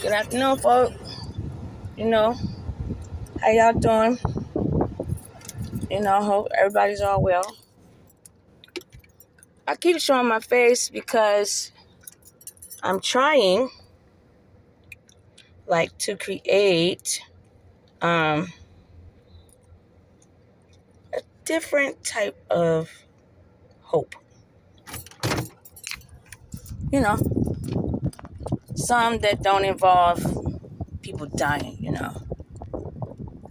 Good afternoon, folks. How y'all doing? I hope everybody's all well. I keep showing my face because I'm trying, to create a different type of hope. Some that don't involve people dying,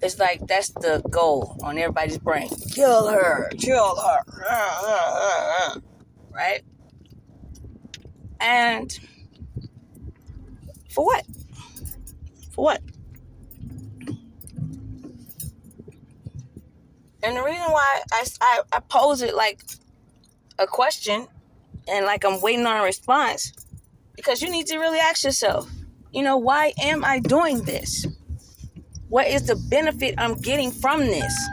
It's like that's the goal on everybody's brain. Kill her. Right? And for what? For what? And the reason why I pose it like a question and like I'm waiting on a response, because you need to really ask yourself, why am I doing this? What is the benefit I'm getting from this?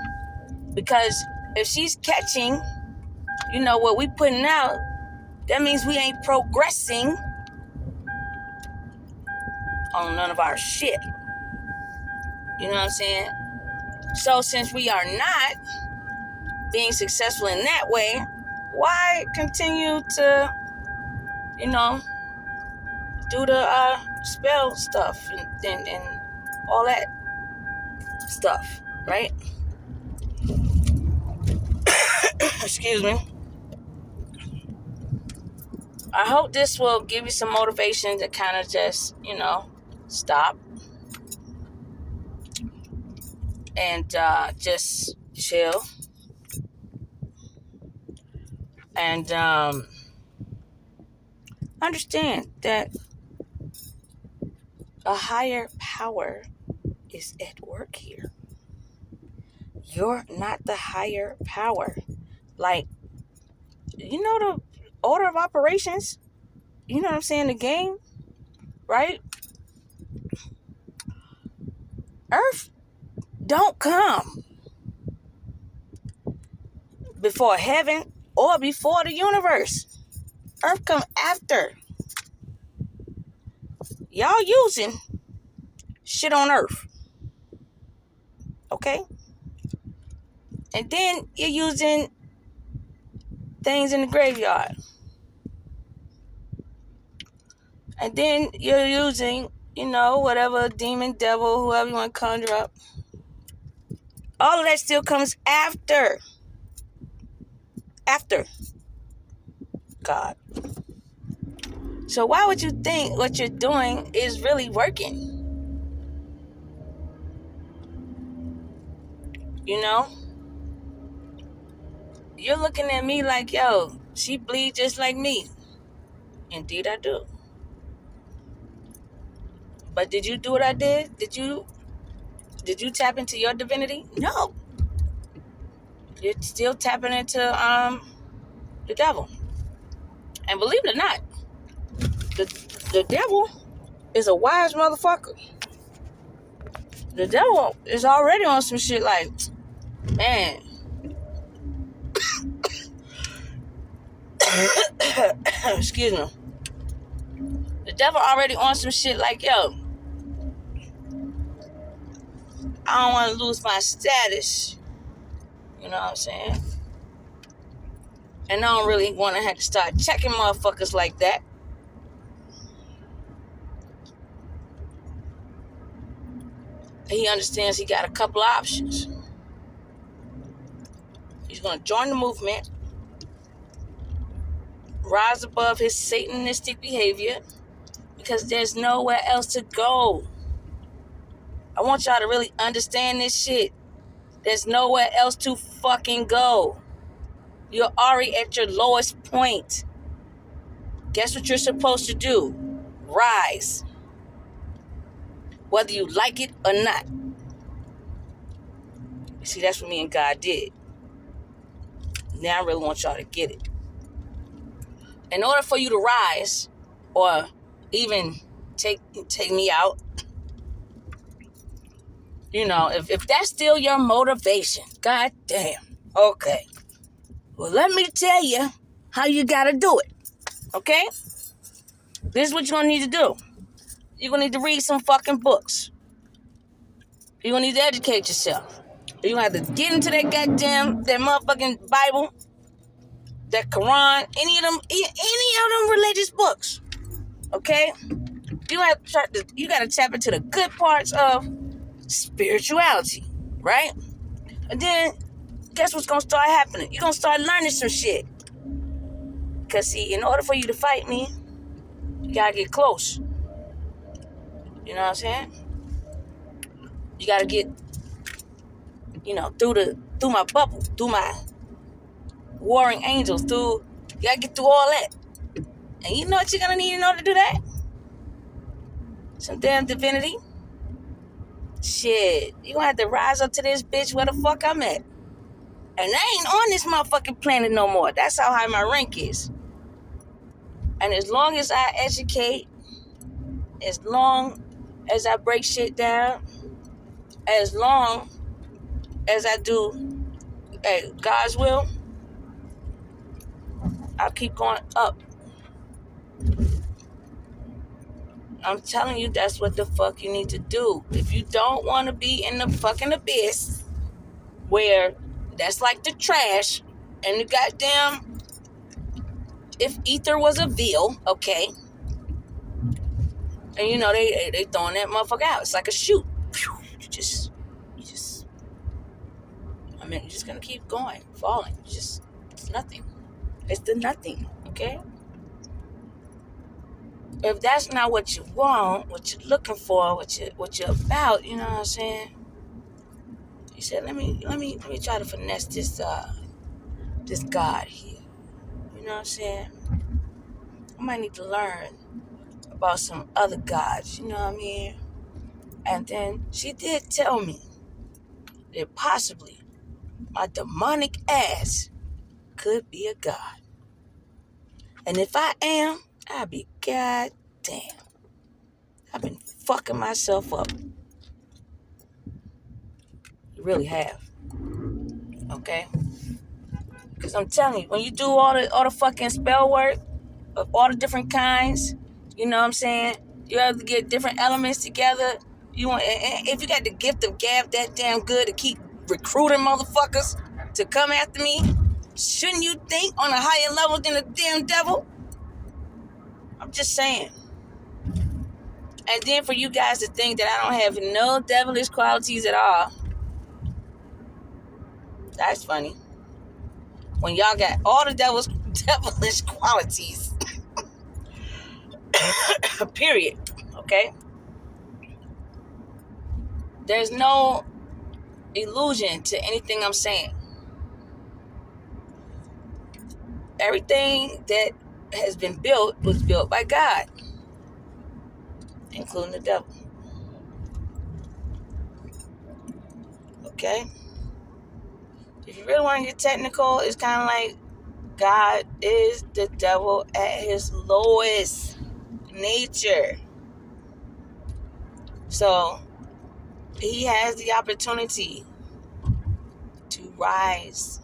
Because if she's catching, what we putting out, that means we ain't progressing on none of our shit. You know what I'm saying? So since we are not being successful in that way, why continue to, do the spell stuff and all that stuff, right? Excuse me. I hope this will give you some motivation to kind of just, stop and just chill and understand that a higher power is at work here. You're not the higher power. The order of operations, you know what I'm saying, the game, right? Earth don't come before heaven or before the universe. Earth come after. Y'all using shit on Earth. Okay? And then you're using things in the graveyard. And then you're using, whatever demon, devil, whoever you want to conjure up. All of that still comes after. After God. So why would you think what you're doing is really working? You're looking at me like, yo, she bleed just like me. Indeed I do. But did you do what I did? Did you tap into your divinity? No. You're still tapping into the devil. And believe it or not, the devil is a wise motherfucker. The devil is already on some shit like, man. Excuse me. The devil already on some shit like, yo, I don't want to lose my status. You know what I'm saying? And I don't really want to have to start checking motherfuckers like that. He understands he got a couple options. He's going to join the movement, rise above his satanistic behavior, because there's nowhere else to go. I want y'all to really understand this shit. There's nowhere else to fucking go. You're already at your lowest point. Guess what you're supposed to do? Rise. Whether you like it or not. You see, that's what me and God did. Now I really want y'all to get it. In order for you to rise, or even take me out, if that's still your motivation, god damn, okay. Well, let me tell you how you gotta do it, okay? This is what you're gonna need to do. You're going to need to read some fucking books. You're going to need to educate yourself. You're going to have to get into that motherfucking Bible, that Quran, any of them religious books. Okay? You got to tap into the good parts of spirituality, right? And then, guess what's going to start happening? You're going to start learning some shit. Because, see, in order for you to fight me, you got to get close. You know what I'm saying? You got to get, through my bubble, through my warring angels, you got to get through all that. And you know what you're going to need in order to do that? Some damn divinity. Shit, you gonna have to rise up to this bitch where the fuck I'm at. And I ain't on this motherfucking planet no more. That's how high my rank is. And as long as I educate, as long as I break shit down, as long as I do God's will, I'll keep going up. I'm telling you, that's what the fuck you need to do. If you don't want to be in the fucking abyss, where that's like the trash, and the goddamn, if ether was a veal, okay, and they throwing that motherfucker out. It's like a chute. You're just, you're just gonna keep going, falling. It's nothing. It's the nothing, okay? If that's not what you want, what you're looking for, what you're about, you know what I'm saying? He said, let me try to finesse this God here. You know what I'm saying? I might need to learn about some other gods, you know what I mean? And then she did tell me that possibly my demonic ass could be a god. And if I am, I'll be goddamn. I've been fucking myself up. You really have. Okay? Because I'm telling you, when you do all the fucking spell work of all the different kinds, you know what I'm saying? You have to get different elements together. If you got the gift of gab that damn good to keep recruiting motherfuckers to come after me, shouldn't you think on a higher level than the damn devil? I'm just saying. And then for you guys to think that I don't have no devilish qualities at all, that's funny. When y'all got all the devilish qualities, period, okay? There's no illusion to anything I'm saying. Everything that has been built was built by God, including the devil. Okay? If you really want to get technical, it's kind of like God is the devil at his lowest nature. So he has the opportunity to rise.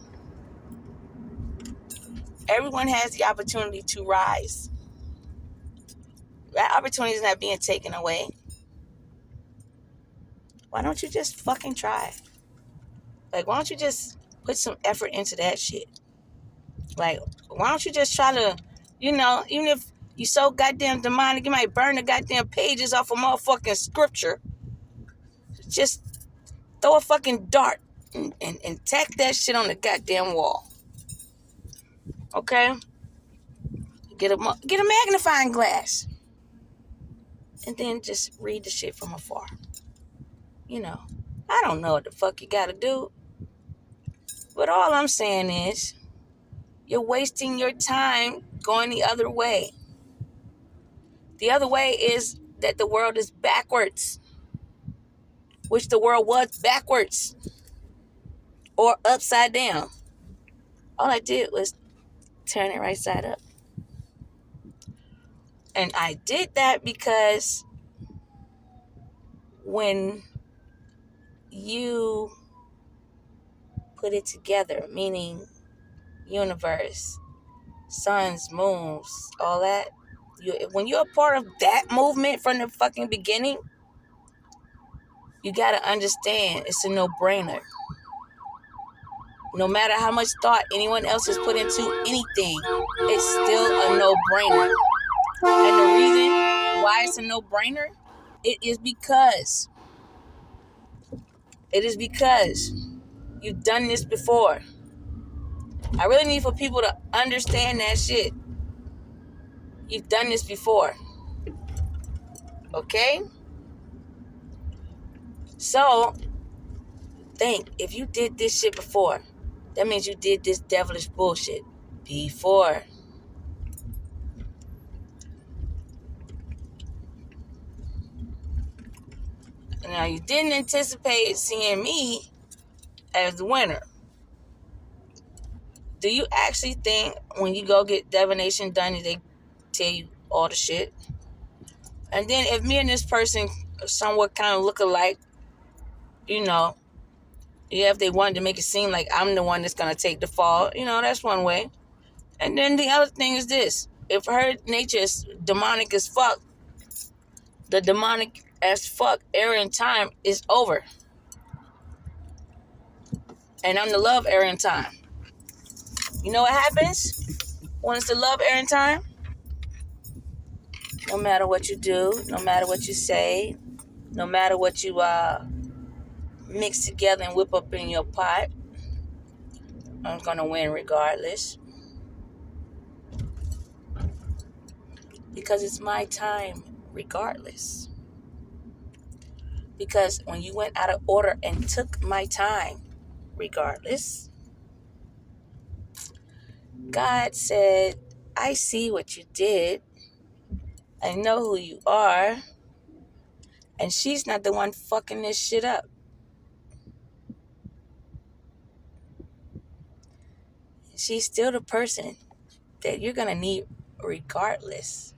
Everyone has the opportunity to rise. That opportunity is not being taken away. Why don't you just fucking try? Like, why don't you just put some effort into that shit? Like, why don't you just try to, even if you so goddamn demonic, you might burn the goddamn pages off a motherfucking scripture. Just throw a fucking dart and tack that shit on the goddamn wall. Okay? Get a magnifying glass. And then just read the shit from afar. I don't know what the fuck you gotta do. But all I'm saying is, you're wasting your time going the other way. The other way is that the world is backwards. Which the world was backwards. Or upside down. All I did was turn it right side up. And I did that because when you put it together, meaning universe, suns, moons, all that, When you're a part of that movement from the fucking beginning, you gotta understand it's a no-brainer. No matter how much thought anyone else has put into anything, it's still a no-brainer. And the reason why it's a no-brainer, it is because you've done this before. I really need for people to understand that shit. You've done this before. Okay? So, think, if you did this shit before, that means you did this devilish bullshit before. Now, you didn't anticipate seeing me as the winner. Do you actually think when you go get divination done, they tell you all the shit? And then if me and this person somewhat kind of look alike, yeah, if they wanted to make it seem like I'm the one that's going to take the fall, that's one way. And then the other thing is this. If her nature is demonic as fuck, the demonic as fuck era in time is over. And I'm the love era in time. You know what happens when it's the love era in time? No matter what you do, no matter what you say, no matter what you mix together and whip up in your pot, I'm going to win regardless. Because it's my time regardless. Because when you went out of order and took my time regardless, God said, I see what you did. I know who you are. And she's not the one fucking this shit up. She's still the person that you're going to need regardless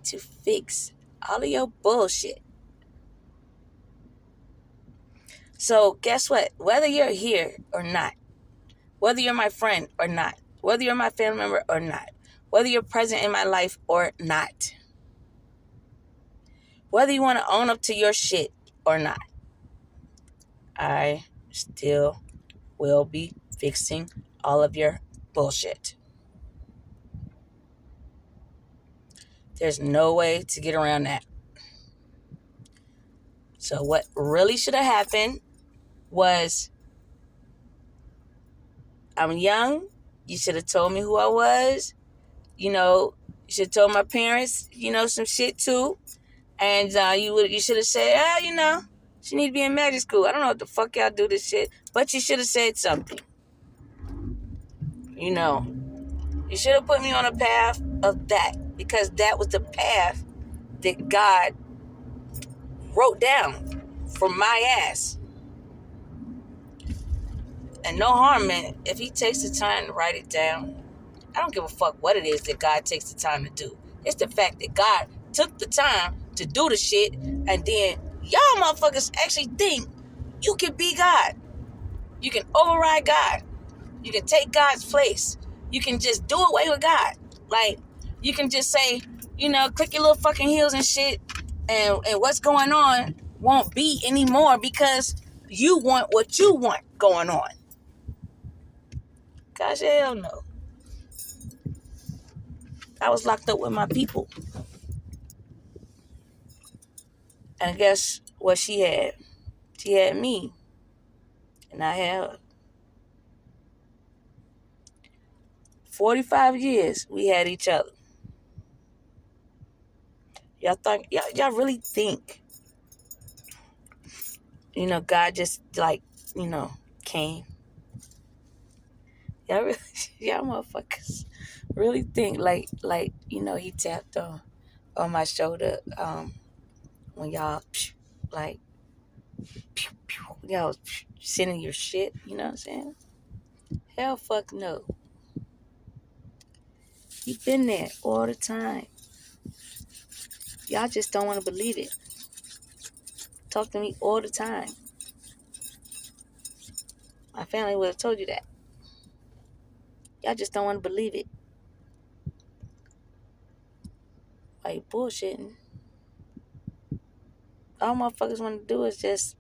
to fix all of your bullshit. So guess what? Whether you're here or not, whether you're my friend or not, whether you're my family member or not, whether you're present in my life or not, whether you want to own up to your shit or not, I still will be fixing all of your bullshit. There's no way to get around that. So what really should have happened was, I'm young. You should have told me who I was. You should have told my parents, some shit too. And you should have said, she need to be in magic school. I don't know what the fuck y'all do this shit. But you should have said something. You should have put me on a path of that. Because that was the path that God wrote down for my ass. And no harm, man. If he takes the time to write it down, I don't give a fuck what it is that God takes the time to do. It's the fact that God took the time to do the shit, and then y'all motherfuckers actually think you can be God. You can override God. You can take God's place. You can just do away with God. Like, you can just say, click your little fucking heels and shit, and what's going on won't be anymore because you want what you want going on. Gosh, hell no. I was locked up with my people. And guess what she had? She had me. And I had her. 45 years we had each other. Y'all really think, God just came. Y'all motherfuckers really think like, he tapped on my shoulder, when y'all, like, y'all sending your shit, you know what I'm saying? Hell fuck no. You've been there all the time. Y'all just don't want to believe it. Talk to me all the time. My family would have told you that. Y'all just don't want to believe it. Like bullshitting. All motherfuckers want to do is just,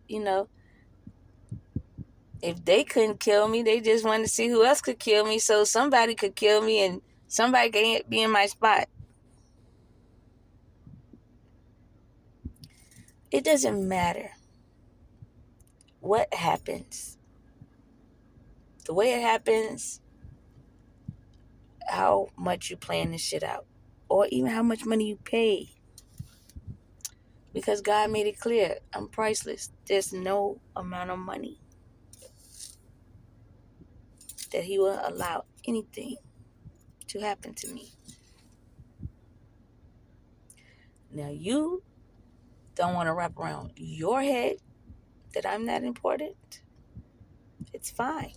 if they couldn't kill me, they just wanted to see who else could kill me so somebody could kill me and somebody could be in my spot. It doesn't matter what happens. The way it happens, how much you plan this shit out, or even how much money you pay. Because God made it clear, I'm priceless. There's no amount of money that He will allow anything to happen to me. Now you don't want to wrap around your head that I'm not important. It's fine.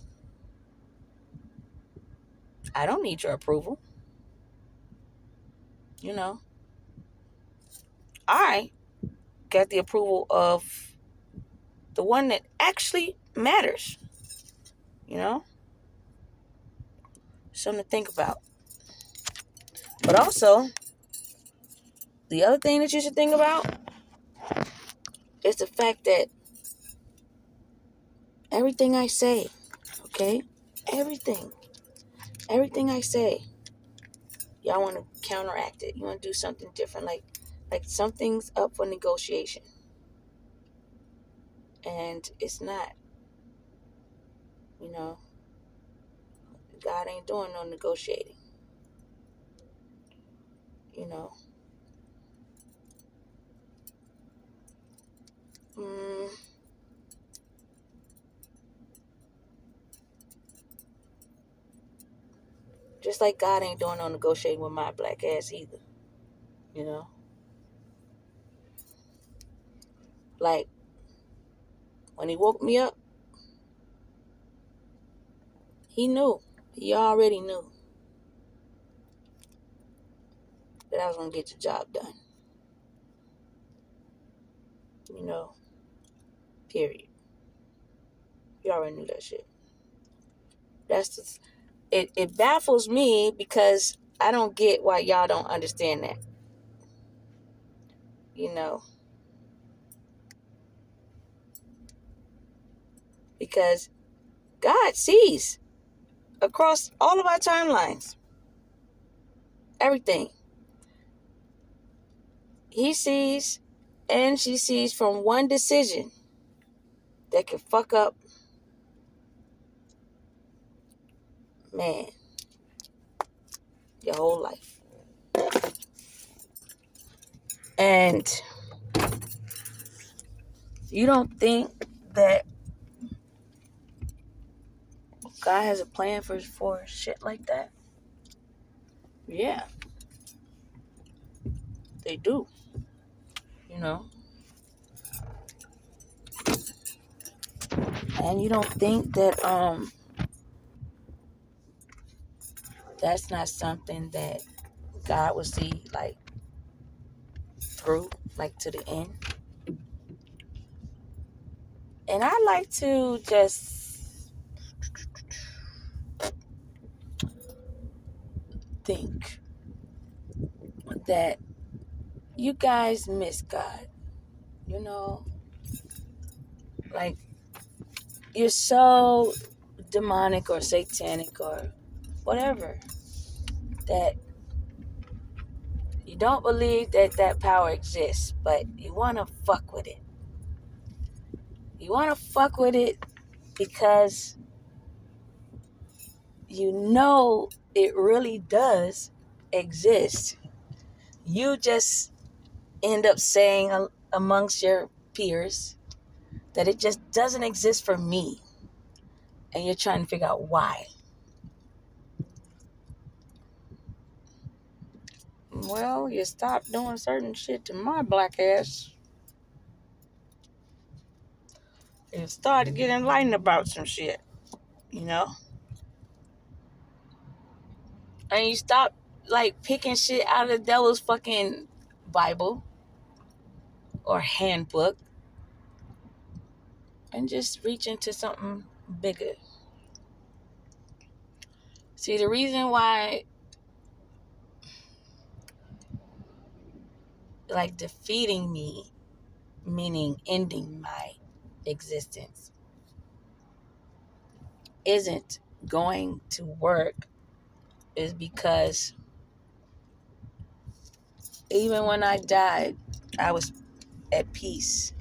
I don't need your approval. I got the approval of the one that actually matters. Something to think about. But also, the other thing that you should think about is the fact that everything I say, okay? Everything I say, y'all want to counteract it. You want to do something different. Like something's up for negotiation. And it's not. God ain't doing no negotiating. You know. Just like God ain't doing no negotiating with my black ass either. Like, when He woke me up, He knew. He already knew that I was going to get the job done. Period. You already knew that shit. It baffles me because I don't get why y'all don't understand that. Because God sees across all of our timelines. Everything. He sees and she sees from one decision that can fuck up, man, your whole life. And you don't think that God has a plan for shit like that? Yeah. They do. And you don't think that that's not something that God will see like through, like to the end. And I like to just think that you guys miss God. Like, you're so demonic or satanic or whatever that you don't believe that power exists, but you want to fuck with it. You want to fuck with it because you know it really does exist. You just end up saying amongst your peers that it just doesn't exist for me. And you're trying to figure out why. Well, you stopped doing certain shit to my black ass. You started getting enlightened about some shit, And you stopped, like, picking shit out of the devil's fucking Bible or handbook and just reach into something bigger. See, the reason why like defeating me, meaning ending my existence, isn't going to work, is because even when I died, I was at peace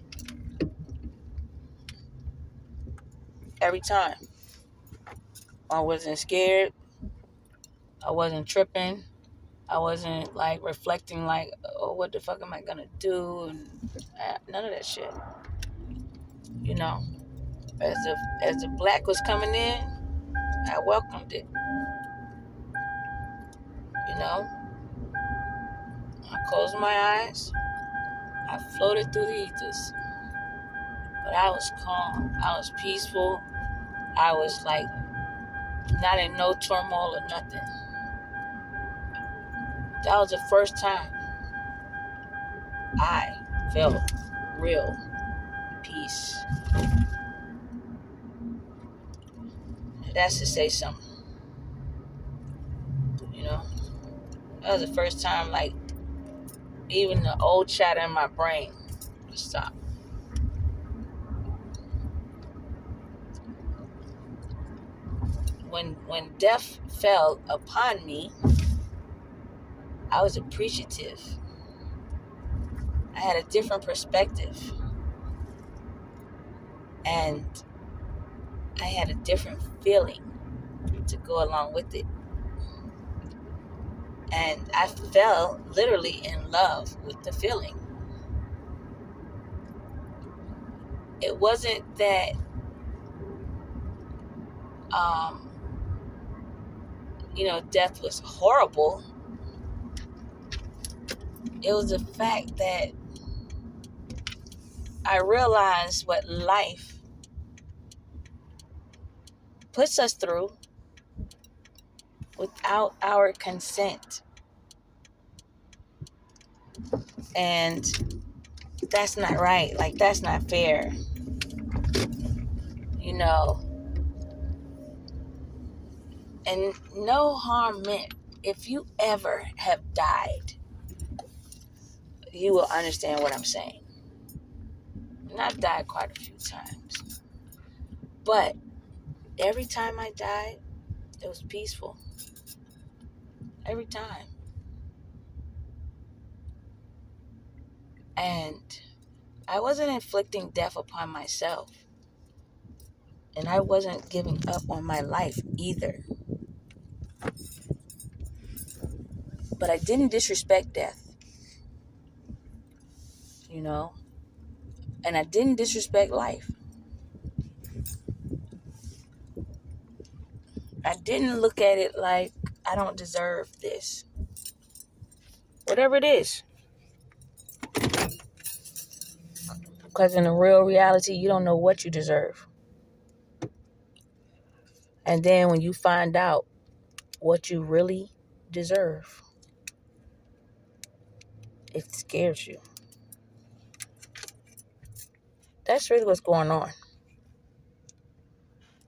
every time. I wasn't scared. I wasn't tripping. I wasn't like reflecting like, oh, what the fuck am I gonna do? And none of that shit. You know, as the black was coming in, I welcomed it. You know, I closed my eyes. I floated through the ethers, but I was calm. I was peaceful. I was like not in no turmoil or nothing. That was the first time I felt real peace. That's to say something, you know. That was the first time, like, even the old chatter in my brain stopped. When death fell upon me, I was appreciative. I had a different perspective, and I had a different feeling to go along with it. And I fell literally in love with the feeling. It wasn't that death was horrible. It was the fact that I realized what life puts us through without our consent. And that's not right. Like, that's not fair. You know, and no harm meant. If you ever have died, you will understand what I'm saying. And I've died quite a few times. But every time I died, it was peaceful. Every time. And I wasn't inflicting death upon myself. And I wasn't giving up on my life either. But I didn't disrespect death. You know? And I didn't disrespect life. I didn't look at it like I don't deserve this. Whatever it is. Because in the real reality, you don't know what you deserve. And then when you find out what you really deserve, it scares you. That's really what's going on.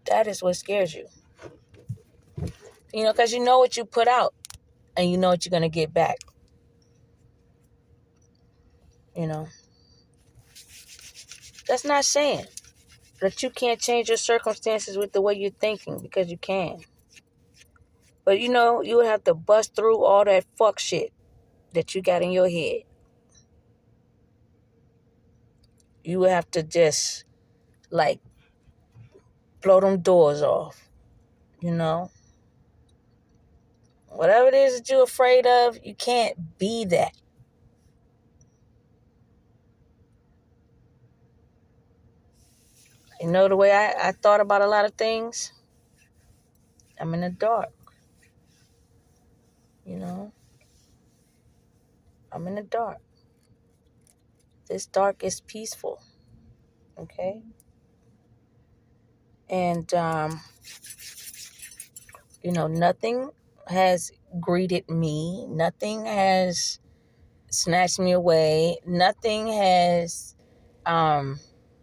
That is what scares you. You know, because you know what you put out and you know what you're going to get back. You know, that's not saying that you can't change your circumstances with the way you're thinking, because you can. But you know, you would have to bust through all that fuck shit that you got in your head. You would have to just, like, blow them doors off, you know? Whatever it is that you're afraid of, you can't be that. You know, the way I thought about a lot of things, I'm in the dark. You know? I'm in the dark. This dark is peaceful. Okay? And, nothing has greeted me. Nothing has snatched me away. Nothing has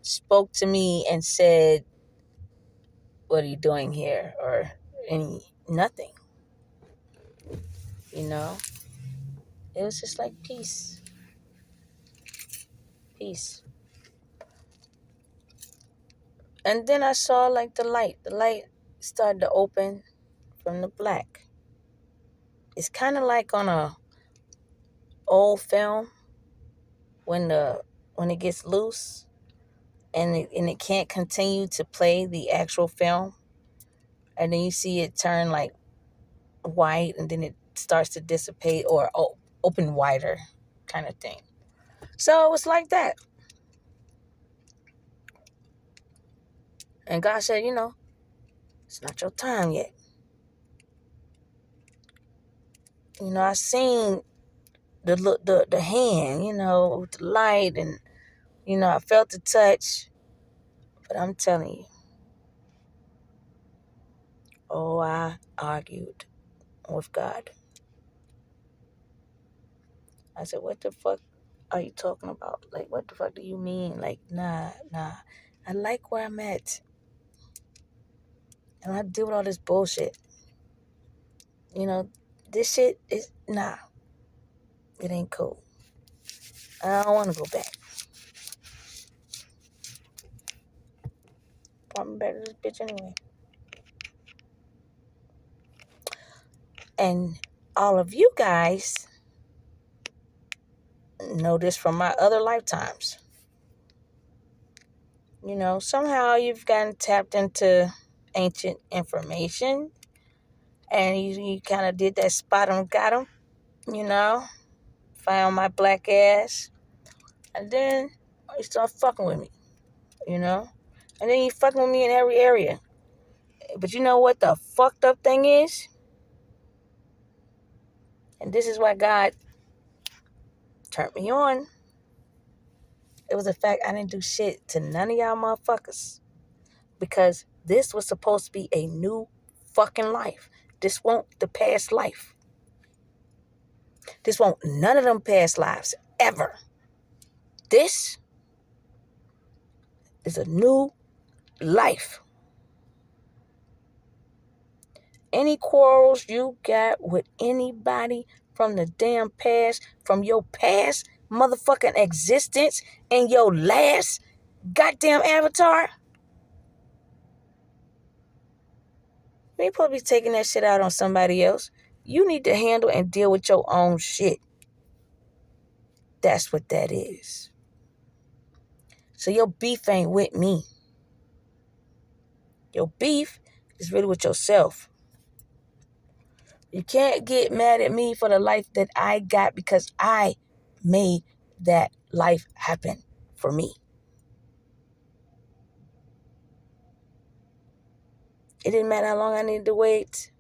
spoke to me and said, what are you doing here? Or nothing. You know? It was just like peace. Peace. And then I saw like the light. The light started to open from the black. It's kind of like on a old film when it gets loose and it can't continue to play the actual film, and then you see it turn like white and then it starts to dissipate or open wider kind of thing. So it was like that. And God said, it's not your time yet. I seen the hand, with the light, and I felt the touch. But I'm telling you, I argued with God. I said, what the fuck are you talking about? Like, what the fuck do you mean? Like, nah. I like where I'm at. I don't have to deal with all this bullshit. This shit is, nah, it ain't cool. I don't want to go back. I'm back to this bitch anyway. And all of you guys know this from my other lifetimes. Somehow you've gotten tapped into ancient information and you kind of did that spot on got 'em, found my black ass, and then you start fucking with me, and then you fucking with me in every area. But you know what the fucked up thing is? And this is why God turned me on. It was the fact I didn't do shit to none of y'all motherfuckers. Because this was supposed to be a new fucking life. This won't the past life. This won't none of them past lives ever. This is a new life. Any quarrels you got with anybody from the damn past, from your past motherfucking existence and your last goddamn avatar, you ain't supposed to be taking that shit out on somebody else. You need to handle and deal with your own shit. That's what that is. So your beef ain't with me. Your beef is really with yourself. You can't get mad at me for the life that I got because I made that life happen for me. It didn't matter how long I needed to wait,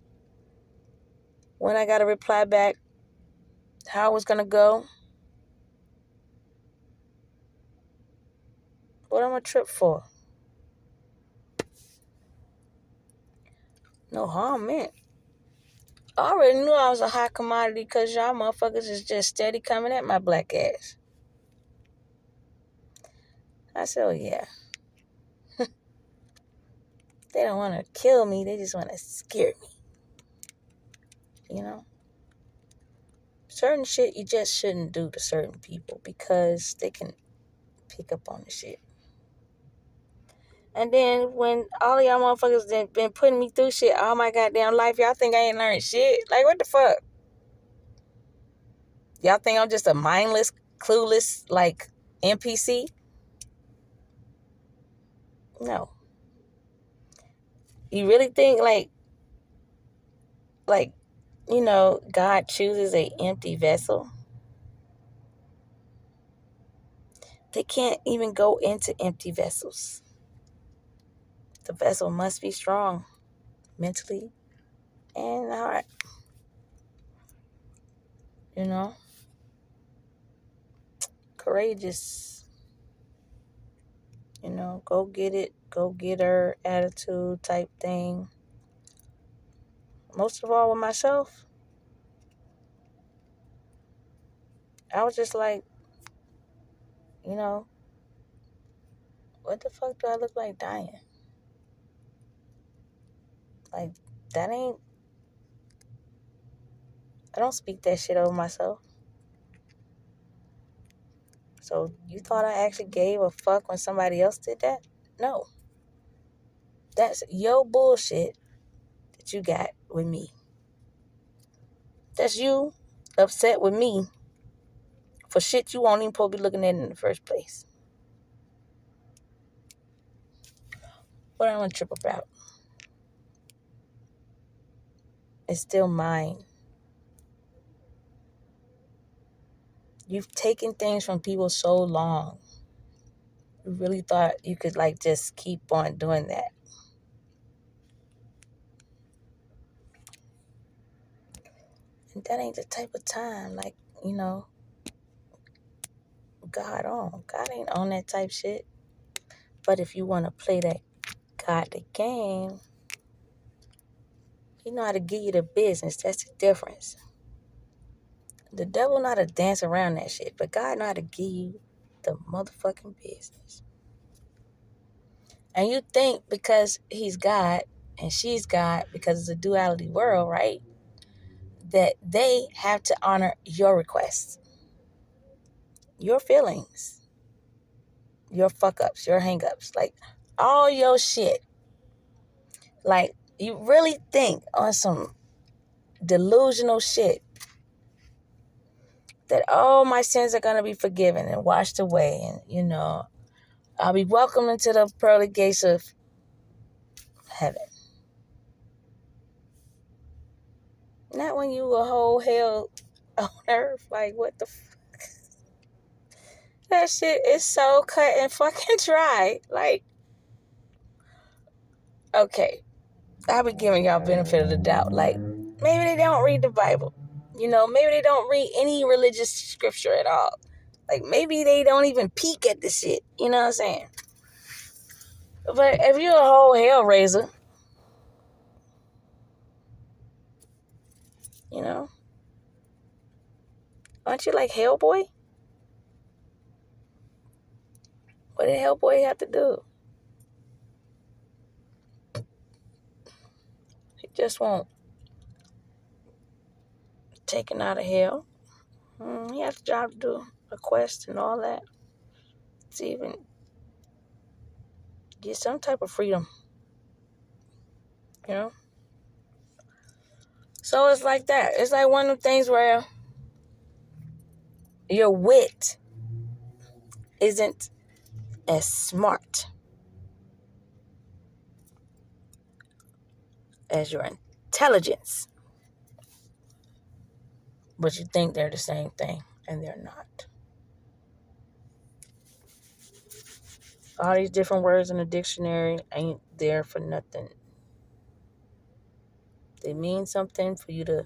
when I got a reply back, how it was going to go. What am I trip for? No harm meant. I already knew I was a hot commodity because y'all motherfuckers is just steady coming at my black ass. I said, oh yeah. They don't want to kill me. They just want to scare me. Certain shit you just shouldn't do to certain people because they can pick up on the shit. And then when all of y'all motherfuckers been putting me through shit all my goddamn life, y'all think I ain't learned shit? Like, what the fuck? Y'all think I'm just a mindless, clueless, like, NPC? No. You really think, God chooses a empty vessel? They can't even go into empty vessels. The vessel must be strong mentally and heart. Courageous. Go get it, go get her attitude type thing. Most of all with myself, I was just like, what the fuck do I look like dying? Like, that ain't, I don't speak that shit over myself. So you thought I actually gave a fuck when somebody else did that? No. That's your bullshit that you got with me. That's you upset with me for shit you won't even supposed to be looking at in the first place. What I'm gonna trip about? It's still mine. You've taken things from people so long. You really thought you could just keep on doing that. And that ain't the type of time, God ain't on that type shit. But if you want to play that godly game, he know how to give you the business. That's the difference. The devil know how to dance around that shit, but God know how to give you the motherfucking business. And you think because he's God and she's God, because it's a duality world, right? That they have to honor your requests, your feelings, your fuck ups, your hang ups, all your shit. You really think on some delusional shit that all my sins are going to be forgiven and washed away. And, I'll be welcomed into the pearly gates of heaven. Not when you a whole hell on earth. What the fuck? That shit is so cut and fucking dry. Okay, I'll be giving y'all benefit of the doubt. Maybe they don't read the Bible. Maybe they don't read any religious scripture at all. Maybe they don't even peek at the shit. You know what I'm saying? But if you're a whole hellraiser, you know, aren't you like Hellboy? What did Hellboy have to do? He just won't taken out of hell. He has a job to do, a quest and all that. To even get some type of freedom, you know? So it's like that. It's like one of the things where your wit isn't as smart as your intelligence. But you think they're the same thing, and they're not. All these different words in the dictionary ain't there for nothing. They mean something for you to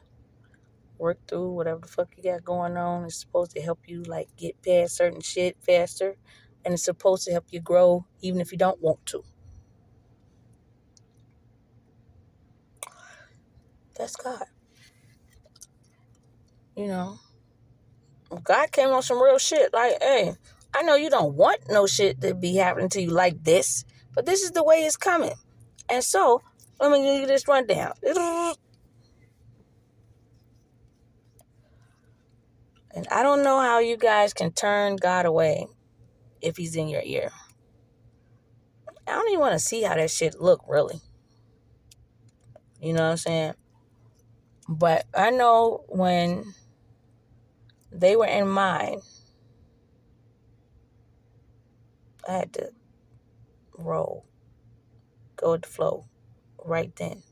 work through whatever the fuck you got going on. It's supposed to help you get past certain shit faster, and it's supposed to help you grow even if you don't want to. That's God. God came on some real shit. Hey, I know you don't want no shit to be happening to you like this, but this is the way it's coming. And so, let me give you this rundown. And I don't know how you guys can turn God away if he's in your ear. I don't even want to see how that shit look, really. You know what I'm saying? But I know when they were in mine, I had to roll, go with the flow right then.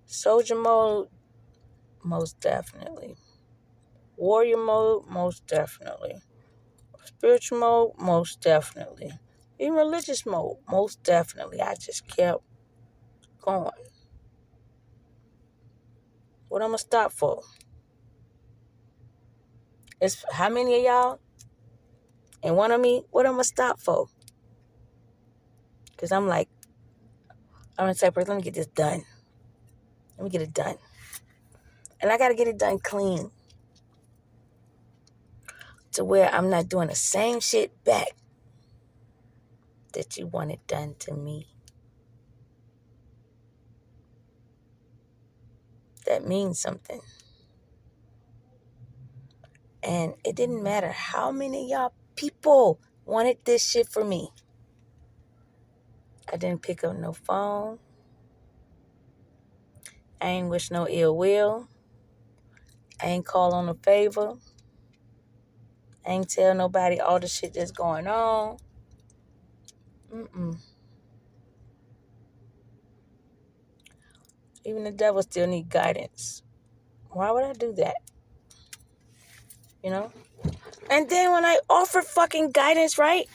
Soldier mode, most definitely. Warrior mode, most definitely. Spiritual mode, most definitely. In religious mode, most definitely. I just kept going. What I'm going to stop for? It's how many of y'all? And one of me, what I'm going to stop for? Because I'm going to say, let me get this done. Let me get it done. And I got to get it done clean. To where I'm not doing the same shit back that you wanted done to me. That means something. And it didn't matter how many of y'all people wanted this shit for me. I didn't pick up no phone. I ain't wish no ill will. I ain't call on a favor. I ain't tell nobody all the shit that's going on. Even the devil still need guidance. Why would I do that? You know? And then when I offered fucking guidance, right?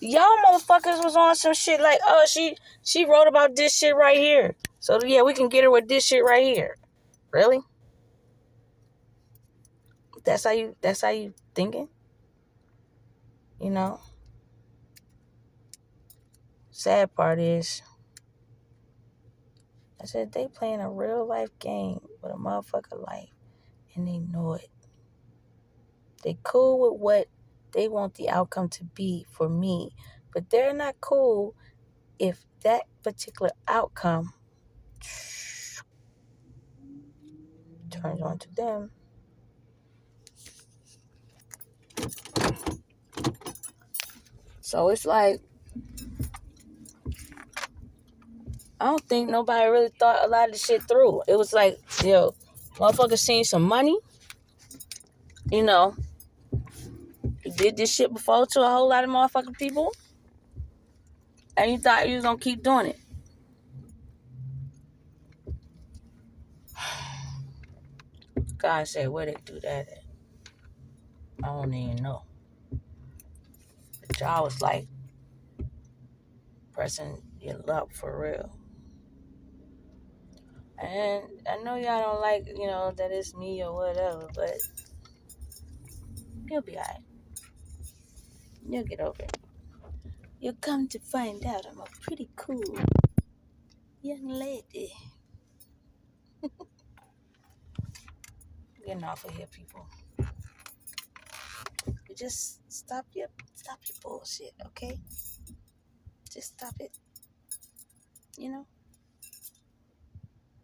Y'all motherfuckers was on some shit like, oh, she wrote about this shit right here. So yeah, we can get her with this shit right here. Really? That's how you thinking? You know? Sad part is, I said they playing a real life game with a motherfucker life and they know it. They cool with what they want the outcome to be for me, but they're not cool if that particular outcome turns on to them. So it's like, I don't think nobody really thought a lot of the shit through. It was like, yo, motherfucker seen some money. You know, he did this shit before to a whole lot of motherfucking people. And you thought you was gonna keep doing it. God said, where they do that at? I don't even know. But y'all was like pressing your luck for real. And I know y'all don't like, that it's me or whatever, but you'll be alright. You'll get over it. You'll come to find out I'm a pretty cool young lady. Getting off of here, people. You just stop your bullshit, okay? Just stop it.